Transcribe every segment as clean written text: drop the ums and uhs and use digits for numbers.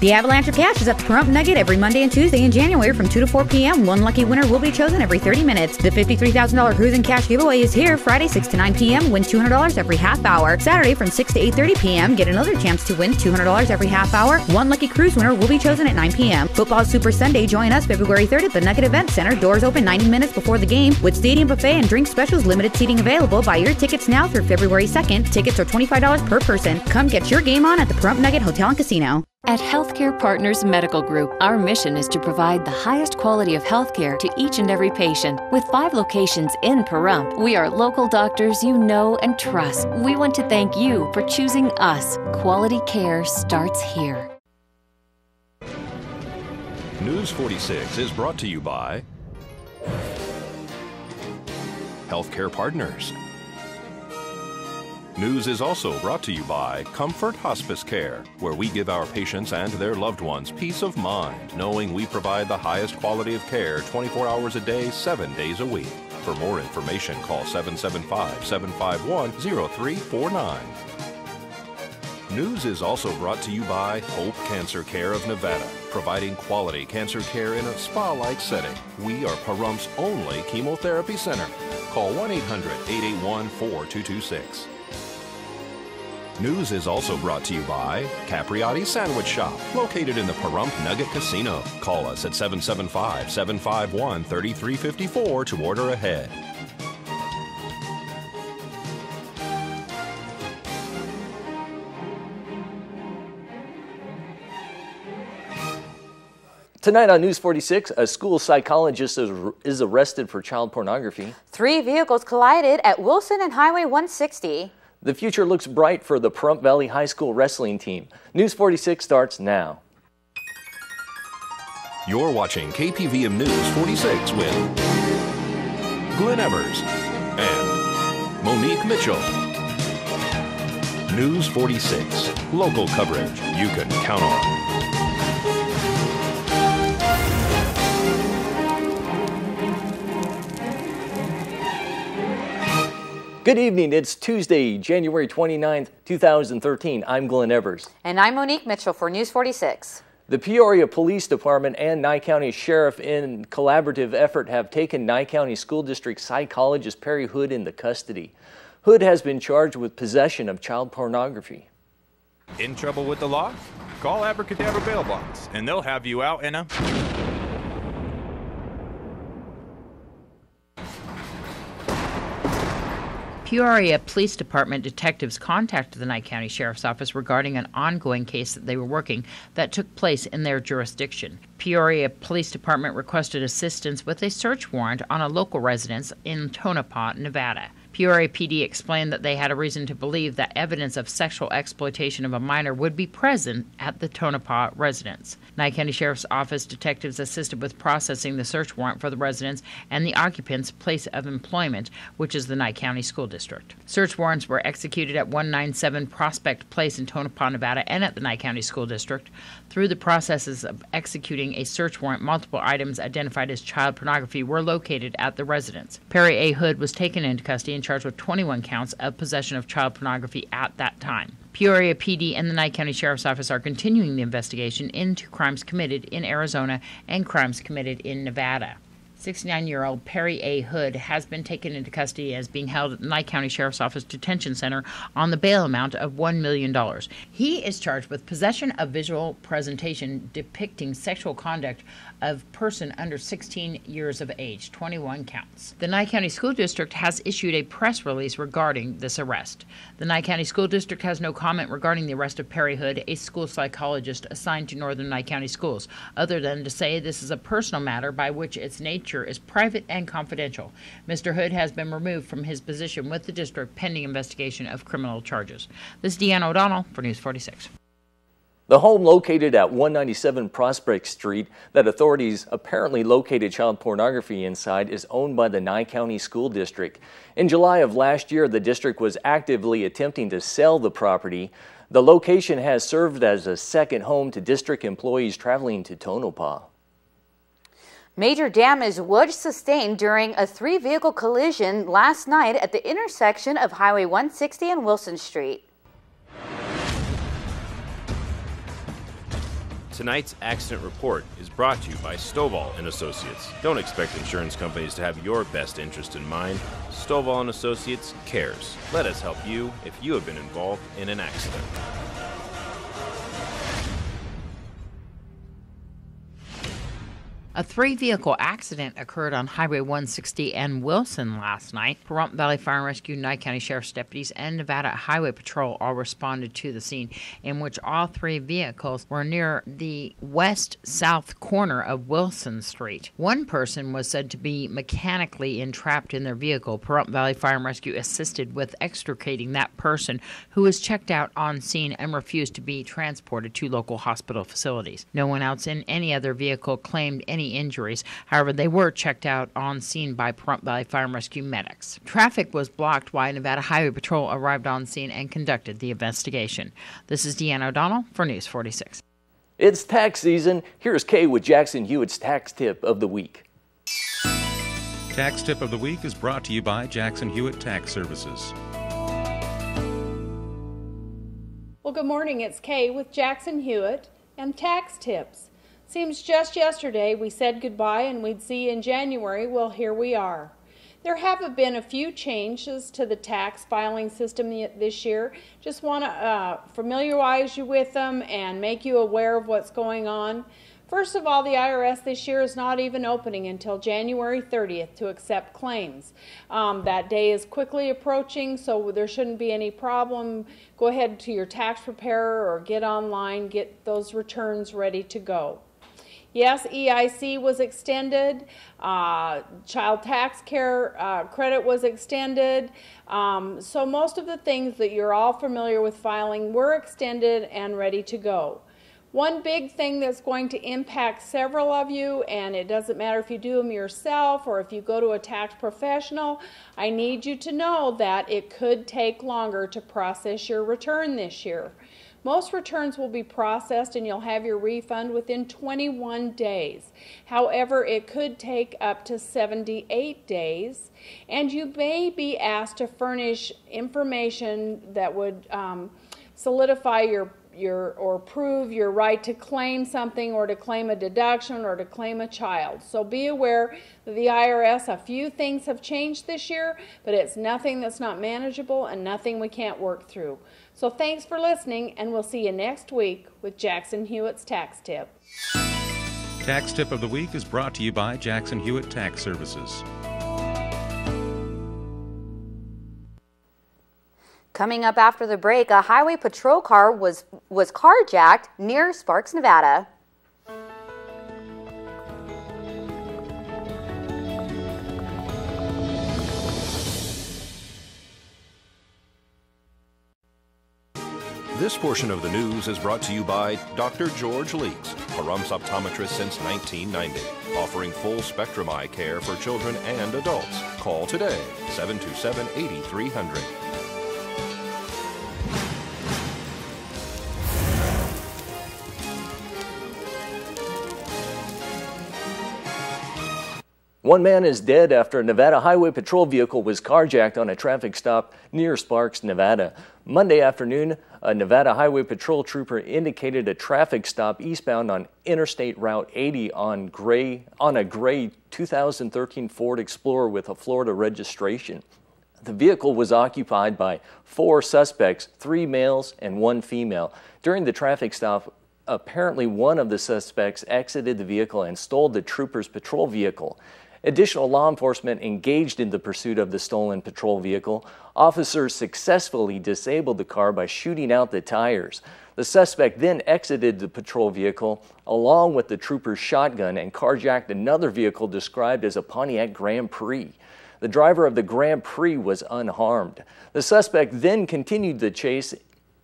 The Avalanche of Cash is at the Pahrump Nugget every Monday and Tuesday in January from 2 to 4 p.m. One lucky winner will be chosen every 30 minutes. The $53,000 Cruising Cash giveaway is here Friday 6 to 9 p.m. Win $200 every half hour. Saturday from 6 to 8:30 p.m. Get another chance to win $200 every half hour. One lucky cruise winner will be chosen at 9 p.m. Football Super Sunday. Join us February 3rd at the Nugget Event Center. Doors open 90 minutes before the game with stadium buffet and drink specials. Limited seating available. Buy your tickets now through February 2nd. Tickets are $25 per person. Come get your game on at the Pahrump Nugget Hotel and Casino. At Healthcare Partners Medical Group, our mission is to provide the highest quality of healthcare to each and every patient. With 5 locations in Pahrump, we are local doctors you know and trust. We want to thank you for choosing us. Quality care starts here. News 46 is brought to you by Healthcare Partners. News is also brought to you by Comfort Hospice Care, where we give our patients and their loved ones peace of mind, knowing we provide the highest quality of care 24 hours a day, 7 days a week. For more information, call 775-751-0349. News is also brought to you by Hope Cancer Care of Nevada, providing quality cancer care in a spa-like setting. We are Pahrump's only chemotherapy center. Call 1-800-881-4226. News is also brought to you by Capriotti Sandwich Shop, located in the Pahrump Nugget Casino. Call us at 775-751-3354 to order ahead. Tonight on News 46, a school psychologist is arrested for child pornography. 3 vehicles collided at Wilson and Highway 160. The future looks bright for the Pahrump Valley High School wrestling team. News 46 starts now. You're watching KPVM News 46 with Glenn Evers and Monique Mitchell. News 46, local coverage you can count on. Good evening. It's Tuesday, January 29th, 2013. I'm Glenn Evers. And I'm Monique Mitchell for News 46. The Peoria Police Department and Nye County Sheriff in collaborative effort have taken Nye County School District psychologist Perry Hood into custody. Hood has been charged with possession of child pornography. In trouble with the law? Call Abracadabra Bail Bonds, and they'll have you out in a... Peoria Police Department detectives contacted the Nye County Sheriff's Office regarding an ongoing case that they were working that took place in their jurisdiction. Peoria Police Department requested assistance with a search warrant on a local residence in Tonopah, Nevada. Peoria PD explained that they had a reason to believe that evidence of sexual exploitation of a minor would be present at the Tonopah residence. Nye County Sheriff's Office detectives assisted with processing the search warrant for the residence and the occupant's place of employment, which is the Nye County School District. Search warrants were executed at 197 Prospect Place in Tonopah, Nevada, and at the Nye County School District. Through the processes of executing a search warrant, multiple items identified as child pornography were located at the residence. Perry A. Hood was taken into custody and charged with 21 counts of possession of child pornography at that time. Peoria PD and the Nye County Sheriff's Office are continuing the investigation into crimes committed in Arizona and crimes committed in Nevada. 69-year-old Perry A. Hood has been taken into custody and is being held at the Nye County Sheriff's Office Detention Center on the bail amount of $1 million. He is charged with possession of visual presentation depicting sexual conduct of person under 16 years of age, 21 counts. The Nye County School District has issued a press release regarding this arrest. The Nye County School District has no comment regarding the arrest of Perry Hood, a school psychologist assigned to Northern Nye County Schools, other than to say this is a personal matter by which its nature is private and confidential. Mr. Hood has been removed from his position with the district pending investigation of criminal charges. This is Deanna O'Donnell for News 46. The home located at 197 Prospect Street that authorities apparently located child pornography inside is owned by the Nye County School District. In July of last year, the district was actively attempting to sell the property. The location has served as a second home to district employees traveling to Tonopah. Major damage was sustained during a 3-vehicle collision last night at the intersection of Highway 160 and Wilson Street. Tonight's accident report is brought to you by Stovall & Associates. Don't expect insurance companies to have your best interest in mind. Stovall & Associates cares. Let us help you if you have been involved in an accident. A three-vehicle accident occurred on Highway 160 and Wilson last night. Pahrump Valley Fire and Rescue, Nye County Sheriff's deputies, and Nevada Highway Patrol all responded to the scene, in which all three vehicles were near the west-south corner of Wilson Street. One person was said to be mechanically entrapped in their vehicle. Pahrump Valley Fire and Rescue assisted with extricating that person, who was checked out on scene and refused to be transported to local hospital facilities. No one else in any other vehicle claimed any injuries. However, they were checked out on scene by Pahrump Valley Fire and Rescue medics. Traffic was blocked while Nevada Highway Patrol arrived on scene and conducted the investigation. This is Deanna O'Donnell for News 46. It's tax season. Here's Kay with Jackson Hewitt's Tax Tip of the Week. Tax Tip of the Week is brought to you by Jackson Hewitt Tax Services. Well, good morning. It's Kay with Jackson Hewitt and Tax Tips. Seems just yesterday we said goodbye and we'd see you in January. Well, here we are. There have been a few changes to the tax filing system this year. Just want to familiarize you with them and make you aware of what's going on. First of all, the IRS this year is not even opening until January 30th to accept claims. That day is quickly approaching, so there shouldn't be any problem. Go ahead to your tax preparer or get online, get those returns ready to go. Yes, EIC was extended, child tax care credit was extended, so most of the things that you're all familiar with filing were extended and ready to go. One big thing that's going to impact several of you, and it doesn't matter if you do them yourself or if you go to a tax professional, I need you to know that it could take longer to process your return this year. Most returns will be processed and you'll have your refund within 21 days. However, it could take up to 78 days, and you may be asked to furnish information that would solidify or prove your right to claim something or to claim a deduction or to claim a child. So be aware that the IRS, a few things have changed this year, but it's nothing that's not manageable and nothing we can't work through. So thanks for listening, and we'll see you next week with Jackson Hewitt's Tax Tip. Tax Tip of the Week is brought to you by Jackson Hewitt Tax Services. Coming up after the break, a highway patrol car was carjacked near Sparks, Nevada. This portion of the news is brought to you by Dr. George Leeks, Pahrump's optometrist since 1990, offering full spectrum eye care for children and adults. Call today, 727-8300. One man is dead after a Nevada Highway Patrol vehicle was carjacked on a traffic stop near Sparks, Nevada. Monday afternoon, a Nevada Highway Patrol trooper indicated a traffic stop eastbound on Interstate Route 80 on a gray 2013 Ford Explorer with a Florida registration. The vehicle was occupied by 4 suspects, 3 males and 1 female. During the traffic stop, apparently one of the suspects exited the vehicle and stole the trooper's patrol vehicle. Additional law enforcement engaged in the pursuit of the stolen patrol vehicle. Officers successfully disabled the car by shooting out the tires. The suspect then exited the patrol vehicle along with the trooper's shotgun and carjacked another vehicle described as a Pontiac Grand Prix. The driver of the Grand Prix was unharmed. The suspect then continued the chase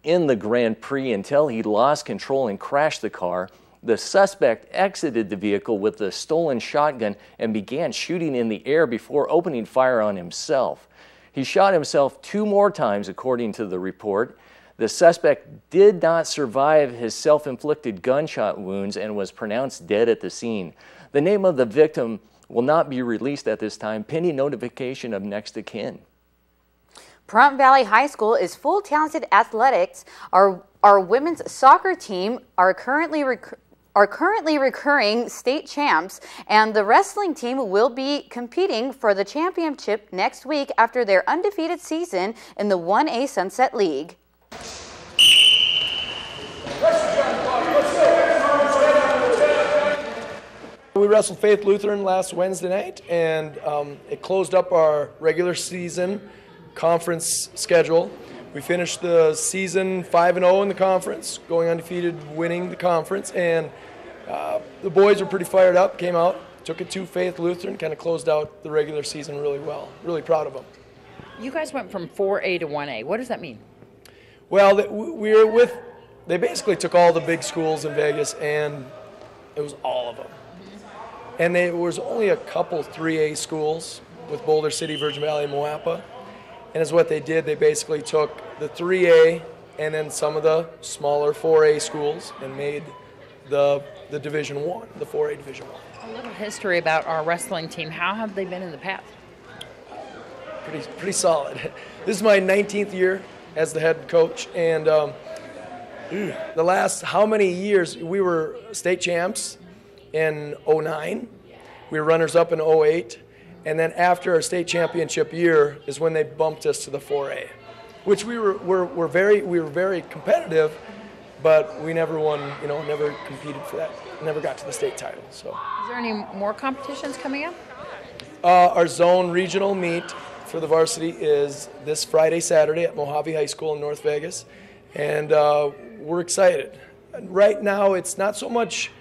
in the Grand Prix until he lost control and crashed the car. The suspect exited the vehicle with the stolen shotgun and began shooting in the air before opening fire on himself. He shot himself 2 more times, according to the report. The suspect did not survive his self-inflicted gunshot wounds and was pronounced dead at the scene. The name of the victim will not be released at this time, pending notification of next of kin. Pahrump Valley High School is full talented athletics. Our women's soccer team are currently are currently recurring state champs, and the wrestling team will be competing for the championship next week after their undefeated season in the 1A Sunset League. We wrestled Faith Lutheran last Wednesday night, and it closed up our regular season conference schedule. We finished the season 5-0 in the conference, going undefeated, winning the conference, and the boys were pretty fired up, came out, took it to Faith Lutheran, kind of closed out the regular season really well. Really proud of them. You guys went from 4A to 1A. What does that mean? Well, they basically took all the big schools in Vegas, and it was all of them. And there was only a couple 3A schools with Boulder City, Virgin Valley, and Moapa. And as what they did, they basically took the 3A and then some of the smaller 4A schools and made the Division 1, the 4A Division 1. A little history about our wrestling team. How have they been in the past? Pretty solid. This is my 19th year as the head coach, and the last how many years, we were state champs in 09, we were runners-up in 08, and then after our state championship year is when they bumped us to the 4A, which we were very competitive, but we never won, never competed for that, never got to the state title. So, is there any more competitions coming up? Our zone regional meet for the varsity is this Friday, Saturday at Mojave High School in North Vegas, and we're excited. Right now, it's not so much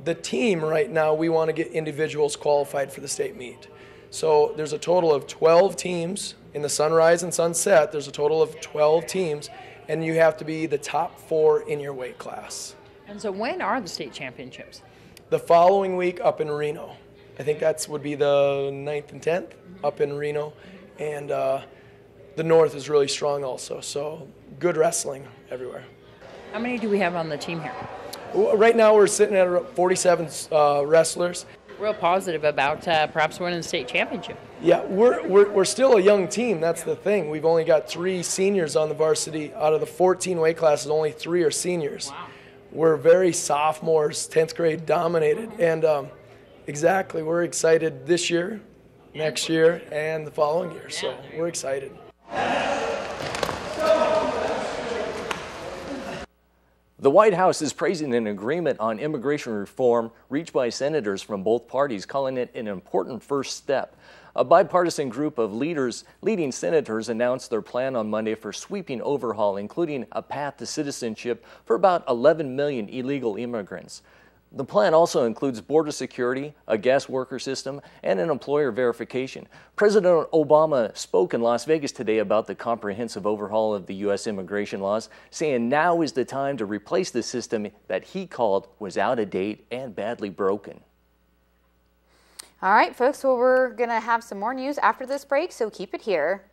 the team. Right now, we want to get individuals qualified for the state meet. So there's a total of 12 teams in the Sunrise and Sunset. There's a total of 12 teams, and you have to be the top 4 in your weight class. And so when are the state championships? The following week up in Reno. I think that would be the 9th and 10th up in Reno. And the North is really strong also. So good wrestling everywhere. How many do we have on the team here? Right now we're sitting at 47 wrestlers. Real positive about perhaps winning the state championship. Yeah, we're still a young team. That's the thing. We've only got 3 seniors on the varsity. Out of the 14 weight classes, only 3 are seniors. Wow. We're very sophomores, 10th grade dominated. And exactly, we're excited this year, next year, and the following year. So we're excited. The White House is praising an agreement on immigration reform reached by senators from both parties, calling it an important first step. A bipartisan group of leading senators announced their plan on Monday for sweeping overhaul, including a path to citizenship for about 11 million illegal immigrants. The plan also includes border security, a guest worker system, and an employer verification. President Obama spoke in Las Vegas today about the comprehensive overhaul of the U.S. immigration laws, saying now is the time to replace the system that he called was out of date and badly broken. All right, folks, well, we're going to have some more news after this break, so keep it here.